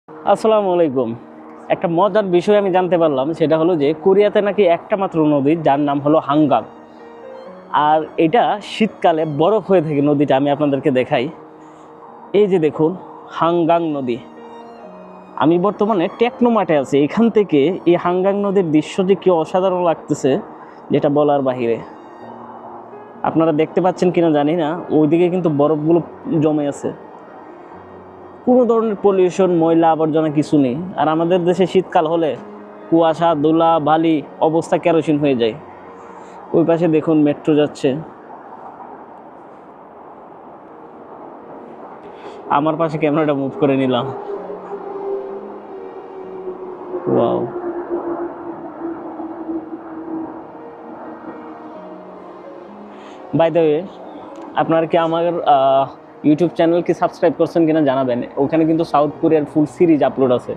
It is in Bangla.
আসসালামু আলাইকুম। একটা মজার বিষয় আমি জানতে পারলাম, সেটা হলো যে কোরিয়াতে নাকি একটা মাত্র নদী যার নাম হলো হাঙ্গাং। আর এটা শীতকালে বরফ হয়ে থাকে নদীটা। আমি আপনাদেরকে দেখাই, এই যে দেখুন হাঙ্গাং নদী। আমি বর্তমানে টেকনোমার্টে আছি, এখান থেকে এই হাঙ্গাং নদীর দৃশ্য যে কি অসাধারণ লাগতেছে যেটা বলার বাহিরে। আপনারা দেখতে পাচ্ছেন কিনা জানি না, ওইদিকে কিন্তু বরফগুলো জমে আছে। কোনো ধরনের পলিউশন, ময়লা আবর্জনা কিছু নেই। আর আমাদের দেশে শীতকাল হলে কুয়াশা, ধুলা, বালি, অবস্থা কেরোসিন হয়ে যায়। ওই পাশে দেখুন মেট্রো যাচ্ছে, আমার পাশে ক্যামেরাটা মুভ করে নিলাম। ওয়াও, বাই দ্য ওয়ে, আপনারা কি আমার ইউটিউব চ্যানেল কি সাবস্ক্রাইব করছেন কিনা জানাবেন। ওখানে কিন্তু সাউথ কোরিয়ার ফুল সিরিজ আপলোড আছে।